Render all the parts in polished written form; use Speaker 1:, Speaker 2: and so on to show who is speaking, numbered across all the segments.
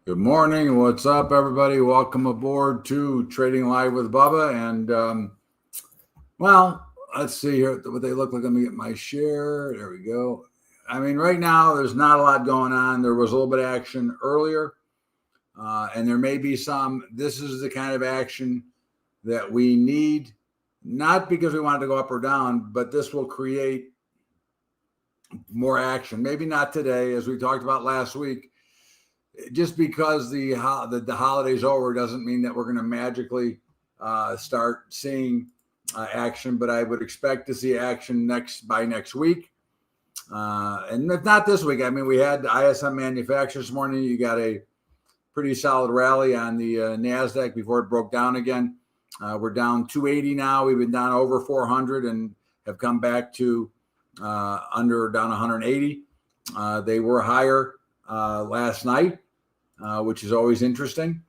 Speaker 1: Good morning. What's up, everybody? Welcome aboard to Trading Live with Bubba. And, well, let's see here what they look like. Let me get my share. There we go. I mean, right now, there's not a lot going on. There was a little bit of action earlier, and there may be some. This is the kind of action that we need, not because we want it to go up or down, but this will create more action. Maybe not today, as we talked about last week. Just because the holiday's over doesn't mean that we're going to magically start seeing action, but I would expect to see action by next week. And if not this week, I mean, we had the ISM manufacturers this morning. You got a pretty solid rally on the NASDAQ before it broke down again. We're down 280 now. We've been down over 400 and have come back to down 180. They were higher last night, which is always interesting.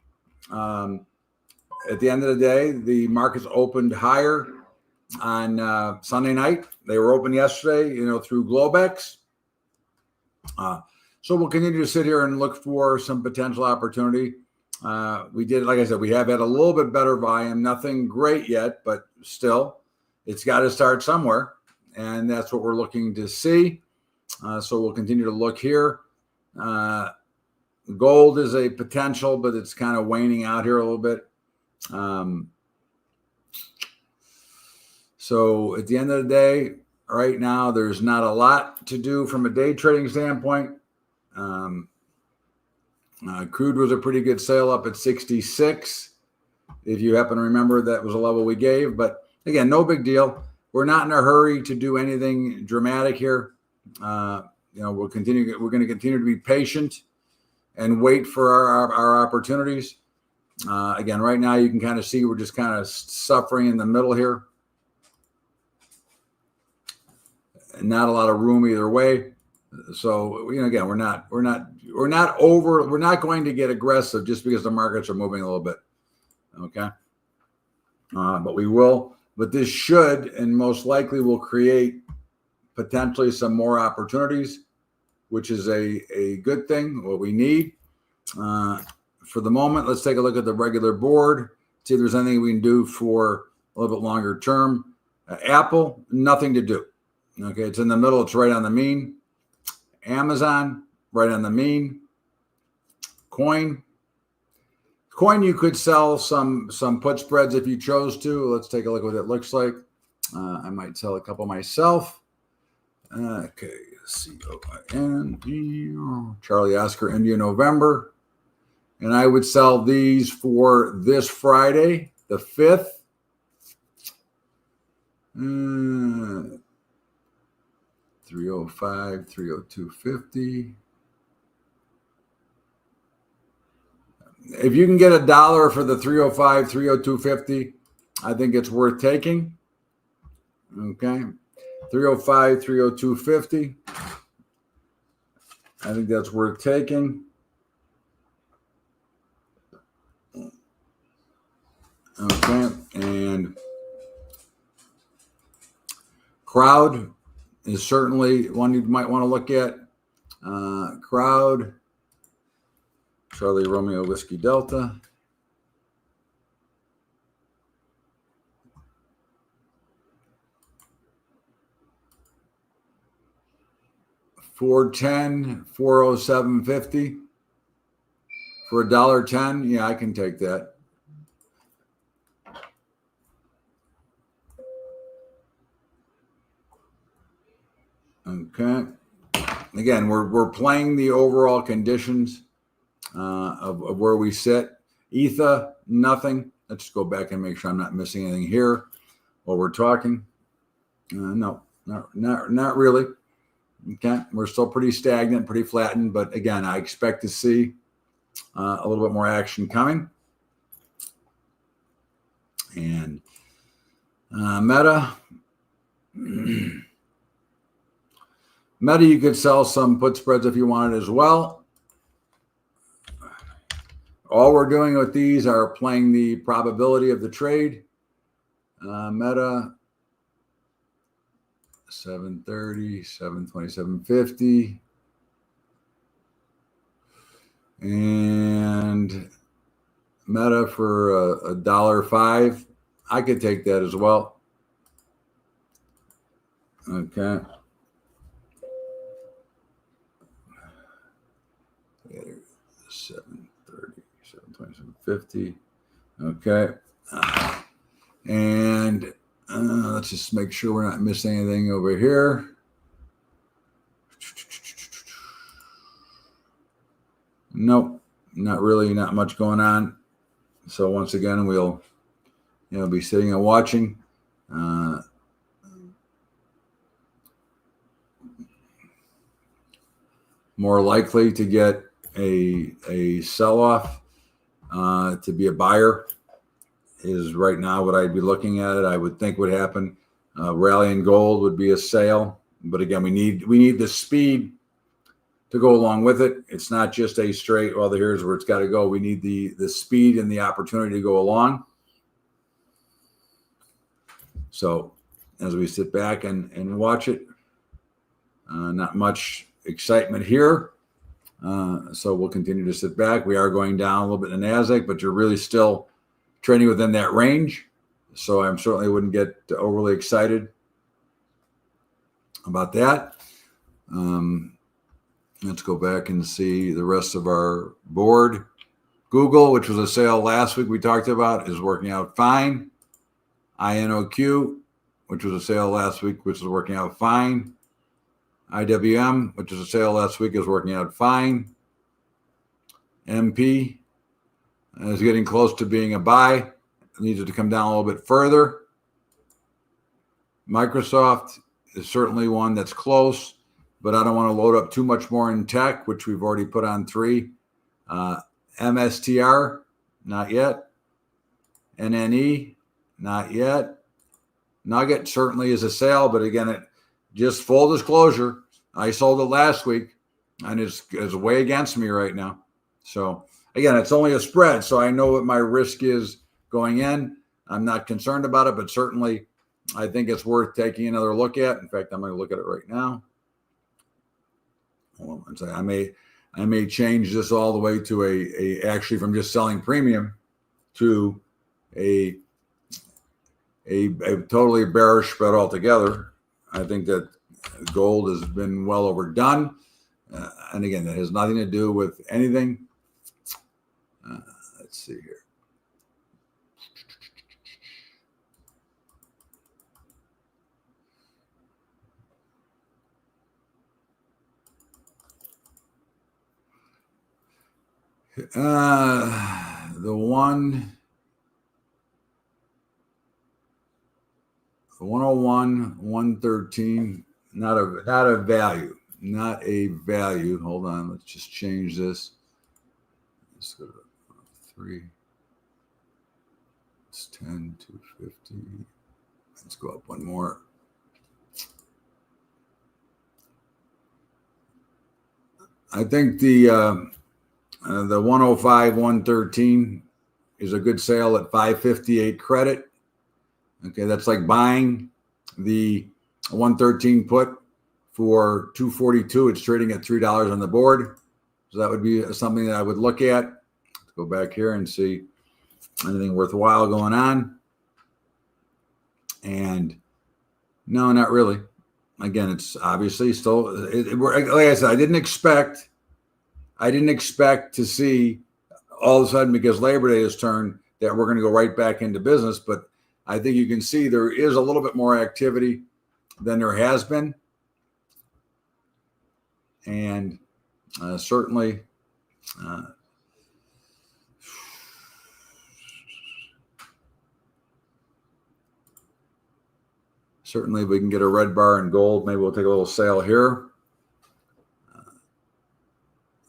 Speaker 1: At the end of the day, the markets opened higher on Sunday night. They were open yesterday, through Globex. So we'll continue to sit here and look for some potential opportunity. We did, like I said, we have had a little bit better volume. Nothing great yet, but still, it's got to start somewhere. And that's what we're looking to see. So we'll continue to look here. Gold is a potential, but it's kind of waning out here a little bit. So at the end of the day, right now, there's not a lot to do from a day trading standpoint. Crude was a pretty good sale up at 66. If you happen to remember, that was a level we gave. But again, no big deal. We're not in a hurry to do anything dramatic here. We're going to continue to be patient and wait for our opportunities. Again, right now you can kind of see we're just kind of suffering in the middle here. And not a lot of room either way. So, again, we're not going to get aggressive just because the markets are moving a little bit. Okay. But we will. But this should and most likely will create potentially some more opportunities, which is a good thing, what we need. For the moment, let's take a look at the regular board, see if there's anything we can do for a little bit longer term. Apple, nothing to do. Okay, it's in the middle. It's right on the mean. Amazon, right on the mean. Coin, you could sell some put spreads if you chose to. Let's take a look at what it looks like. I might sell a couple myself. Okay, C-O-I-N-D, Charlie Oscar India November. And I would sell these for this Friday, the 5th. 305, 302.50. If you can get $1 for the 305, 302.50, I think it's worth taking. Okay. 305, 302.50. I think that's worth taking. Okay. And crowd is certainly one you might want to look at. Crowd, Charlie Romeo Whiskey Delta. $4.10, 407.50 for $1.10. Yeah, I can take that. Okay. Again, we're playing the overall conditions of where we sit. ETHA, nothing. Let's just go back and make sure I'm not missing anything here while we're talking. No, not really. Okay, we're still pretty stagnant, pretty flattened, but again, I expect to see a little bit more action coming. And Meta. Meta, you could sell some put spreads if you wanted as well. All we're doing with these are playing the probability of the trade. Meta, 730, 727.50. And Meta for $1.05. I could take that as well. Okay. 730, 720, 750. Okay. And let's just make sure we're not missing anything over here. Nope, not really, not much going on. So once again, we'll be sitting and watching. More likely to get a sell-off to be a buyer is right now what I'd be looking at. I would think would happen. Rally in gold would be a sale, but again, we need the speed to go along with it. It's not just a straight, well, here's where it's got to go. We need the speed and the opportunity to go along. So as we sit back and watch it, not much excitement here. So we'll continue to sit back. We are going down a little bit in the NASDAQ, but you're really still trading within that range. So I certainly wouldn't get overly excited about that. Let's go back and see the rest of our board. Google, which was a sale last week we talked about, is working out fine. INOQ, which was a sale last week, which is working out fine. IWM, which was a sale last week, is working out fine. MP is getting close to being a buy. It needs it to come down a little bit further. Microsoft is certainly one that's close, but I don't want to load up too much more in tech, which we've already put on 3. MSTR, not yet. NNE, not yet. Nugget certainly is a sale, but again, just full disclosure, I sold it last week, and it's way against me right now. So again, it's only a spread, so I know what my risk is going in. I'm not concerned about it, but certainly I think it's worth taking another look at. In fact, I'm going to look at it right now. Hold on one second. I may change this all the way to a actually from just selling premium to a totally bearish spread altogether. I think that gold has been well overdone. And again, that has nothing to do with anything. Let's see here. The 101, 113, not a value. Not a value. Hold on, let's just change this. Let's go to 3. It's 10, 250. Let's go up one more. I think the 105, 113 is a good sale at 558 credit. Okay, that's like buying the 113 put for 242. It's trading at $3 on the board. So that would be something that I would look at. Let's go back here and see anything worthwhile going on. And no, not really. Again, it's obviously still, like I said, I didn't expect to see all of a sudden, because Labor Day has turned, that we're going to go right back into business. But I think you can see there is a little bit more activity than there has been. And certainly, certainly we can get a red bar in gold. Maybe we'll take a little sale here.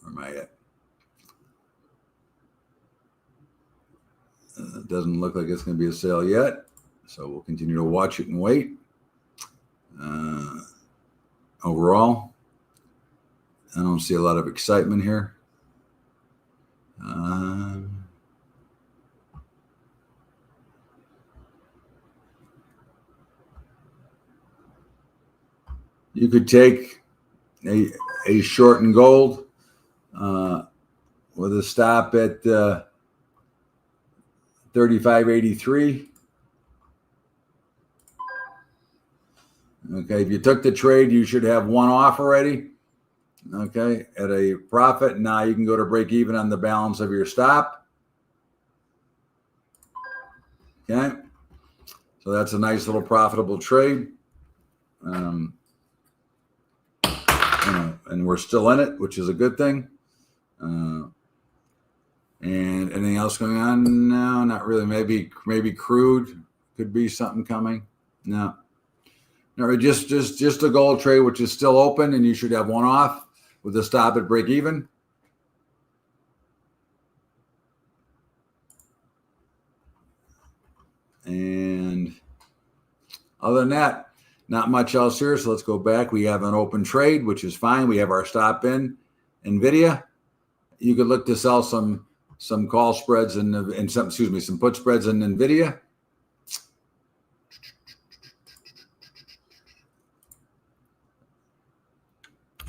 Speaker 1: Where am I at? It doesn't look like it's going to be a sale yet. So we'll continue to watch it and wait. Overall, I don't see a lot of excitement here. You could take a short in gold. with a stop at 35.83. Okay, if you took the trade, you should have one off already. Okay, at a profit. Now you can go to break even on the balance of your stop. Okay, so that's a nice little profitable trade. And we're still in it, which is a good thing. And anything else going on? No, not really. Maybe crude could be something coming. No, just a gold trade, which is still open, and you should have one off with a stop at break even. And other than that, not much else here. So let's go back. We have an open trade, which is fine. We have our stop in NVIDIA. You could look to sell some call spreads and some put spreads in NVIDIA.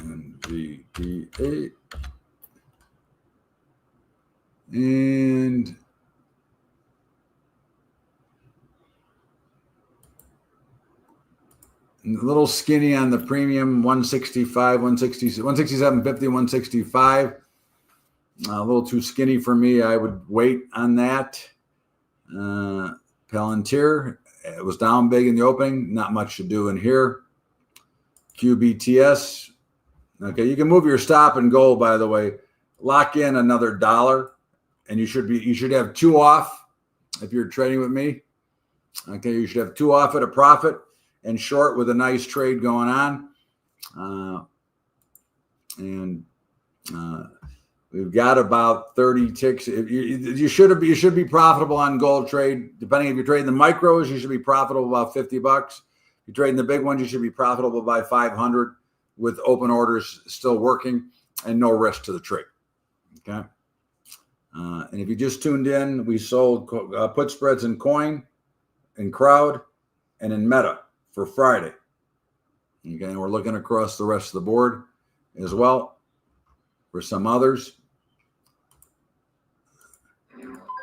Speaker 1: NVDA. And a little skinny on the premium, 165, 160, 167.50, 165. A little too skinny for me. I would wait on that. Palantir, it was down big in the opening. Not much to do in here. QBTS. Okay, you can move your stop in gold, by the way. Lock in another $1, and you should have two off if you're trading with me. Okay, you should have two off at a profit and short with a nice trade going on. We've got about 30 ticks. You should be profitable on gold trade. Depending if you're trading the micros, you should be profitable about $50. If you're trading the big ones, you should be profitable by 500 with open orders still working and no risk to the trade. Okay. And if you just tuned in, we sold put spreads in Coin, in Crowd, and in Meta for Friday. Okay, and we're looking across the rest of the board as well for some others.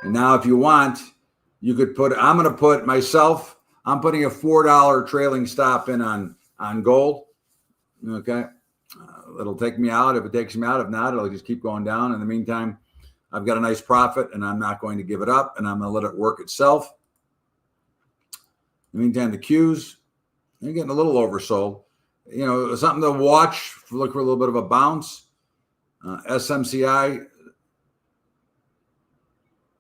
Speaker 1: And now if you want, you could put, I'm putting a $4 trailing stop in on gold. Okay. It'll take me out. If it takes me out, if not, it'll just keep going down. In the meantime, I've got a nice profit and I'm not going to give it up and I'm going to let it work itself. In the meantime, the Qs, they're getting a little oversold. You know, something to watch, look for a little bit of a bounce. SMCI,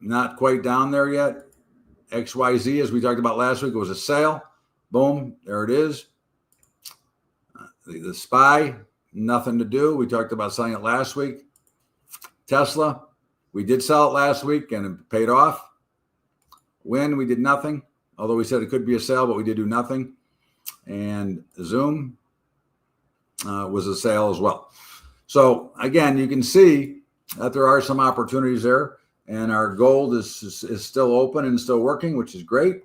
Speaker 1: not quite down there yet. XYZ, as we talked about last week, it was a sale. Boom, there it is. The SPY, nothing to do. We talked about selling it last week. Tesla, we did sell it last week and it paid off. Win, we did nothing. Although we said it could be a sale, but we did do nothing. And Zoom was a sale as well. So again, you can see that there are some opportunities there, and our gold is still open and still working, which is great.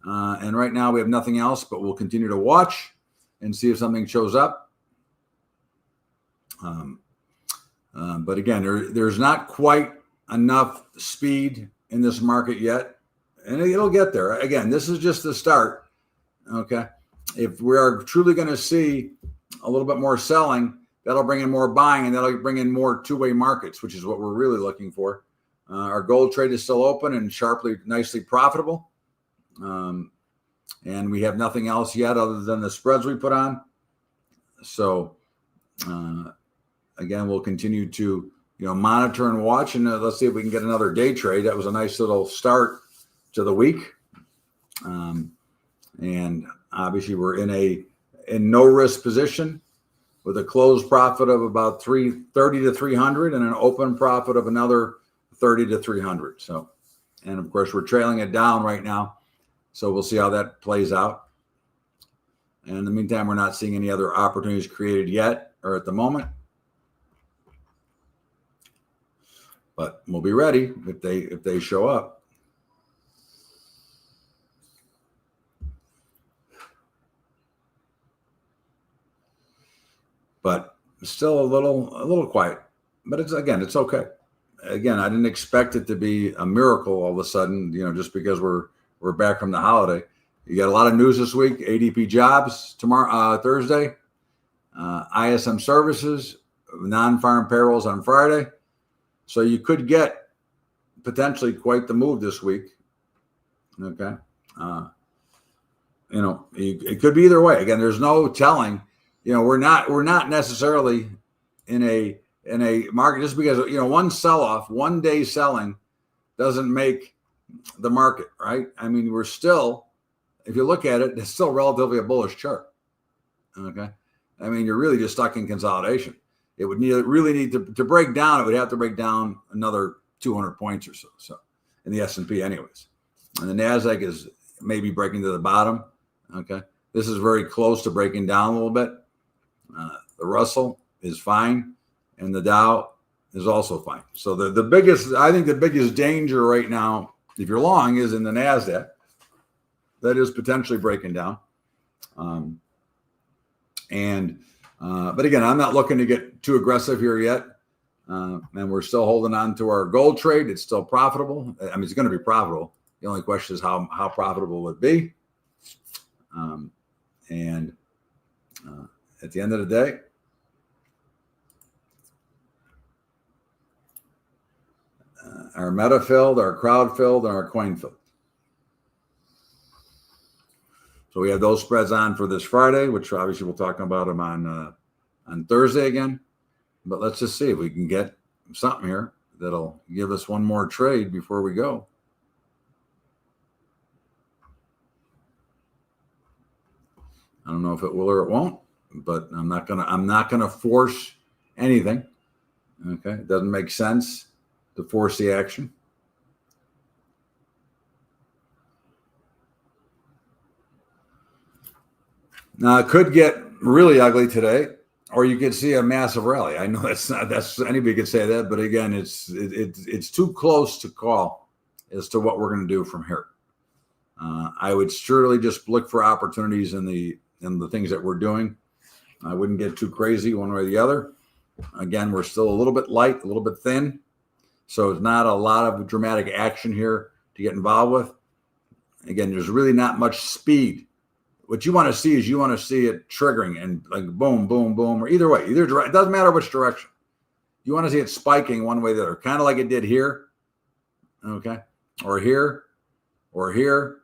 Speaker 1: And right now we have nothing else, but we'll continue to watch and see if something shows up. But again, there's not quite enough speed in this market yet. And it'll get there. Again, this is just the start. Okay. If we are truly going to see a little bit more selling, that'll bring in more buying and that'll bring in more two-way markets, which is what we're really looking for. Our gold trade is still open and nicely profitable. And we have nothing else yet other than the spreads we put on. So, again, we'll continue to, monitor and watch, and let's see if we can get another day trade. That was a nice little start to the week. And obviously we're in no risk position with a closed profit of about 30 to 300 and an open profit of another 30 to 300. So, and of course we're trailing it down right now. So we'll see how that plays out. And in the meantime, we're not seeing any other opportunities created yet or at the moment. But we'll be ready if they show up. But still a little quiet. But it's okay. again, I didn't expect it to be a miracle all of a sudden, just because we're back from the holiday. You got a lot of news this week. ADP jobs tomorrow, Thursday. ISM services, non-farm payrolls on Friday. So you could get potentially quite the move this week. Okay. It could be either way. Again, there's no telling. We're not necessarily in a market just because one sell-off, 1 day selling doesn't make the market, right? I mean, we're still, if you look at it, it's still relatively a bullish chart. Okay. I mean, you're really just stuck in consolidation. It would really need to break down. It would have to break down another 200 points or so. So in the S&P anyways. And the NASDAQ is maybe breaking to the bottom. Okay. This is very close to breaking down a little bit. The Russell is fine. And the Dow is also fine. So the biggest danger right now, if you're long, is in the NASDAQ. That is potentially breaking down. But again, I'm not looking to get too aggressive here yet. And we're still holding on to our gold trade. It's still profitable. I mean, it's going to be profitable. The only question is how profitable will it be? At the end of the day, our meta filled, our crowd filled, and our coin filled. So we have those spreads on for this Friday, which obviously we'll talk about them on Thursday again. But let's just see if we can get something here that'll give us one more trade before we go. I don't know if it will or it won't, but I'm not gonna force anything. Okay, it doesn't make sense to force the action. Now it could get really ugly today, or you could see a massive rally. I know that's anybody could say that, but again, it's too close to call as to what we're going to do from here. I would surely just look for opportunities in the things that we're doing. I wouldn't get too crazy one way or the other. Again, we're still a little bit light, a little bit thin, so it's not a lot of dramatic action here to get involved with. Again, there's really not much speed. What you want to see is it triggering and like boom, boom, boom, or either way, it doesn't matter which direction. You want to see it spiking one way or the other, kind of like it did here, okay, or here, or here.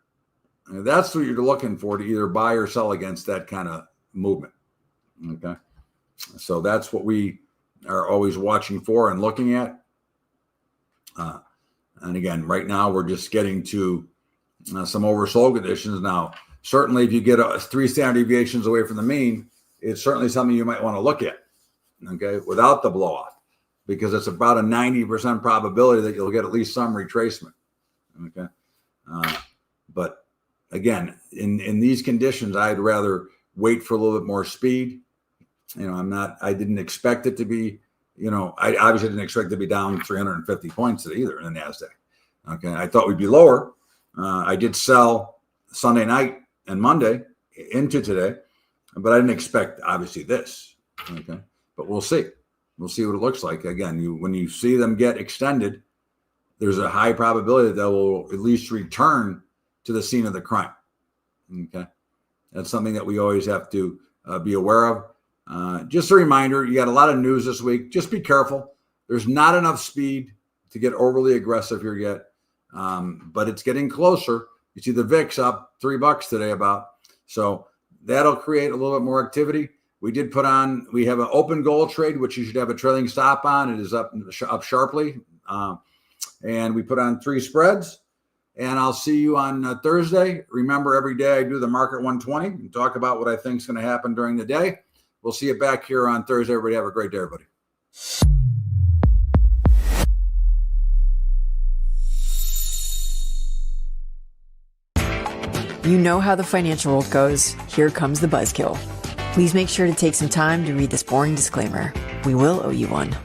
Speaker 1: And that's what you're looking for to either buy or sell against that kind of movement, okay? So that's what we are always watching for and looking at. And again, right now we're just getting to some oversold conditions. Now, certainly if you get 3 standard deviations away from the mean, it's certainly something you might want to look at, okay, without the blow off, because it's about a 90% probability that you'll get at least some retracement, okay? But again, in these conditions, I'd rather wait for a little bit more speed. I didn't expect it to be, I obviously didn't expect it to be down 350 points either in the NASDAQ. Okay. I thought we'd be lower. I did sell Sunday night and Monday into today, but I didn't expect obviously this. Okay. But we'll see. We'll see what it looks like. Again, when you see them get extended, there's a high probability that they will at least return to the scene of the crime. Okay. That's something that we always have to be aware of. Just a reminder, you got a lot of news this week. Just be careful. There's not enough speed to get overly aggressive here yet, but it's getting closer. You see the VIX up $3 today about, so that'll create a little bit more activity. We have an open gold trade, which you should have a trailing stop on. It is up sharply. And we put on 3 spreads. And I'll see you on Thursday. Remember, every day I do the market 120 and talk about what I think is going to happen during the day. We'll see you back here on Thursday. Everybody have a great day, everybody.
Speaker 2: You know how the financial world goes. Here comes the buzzkill. Please make sure to take some time to read this boring disclaimer. We will owe you one.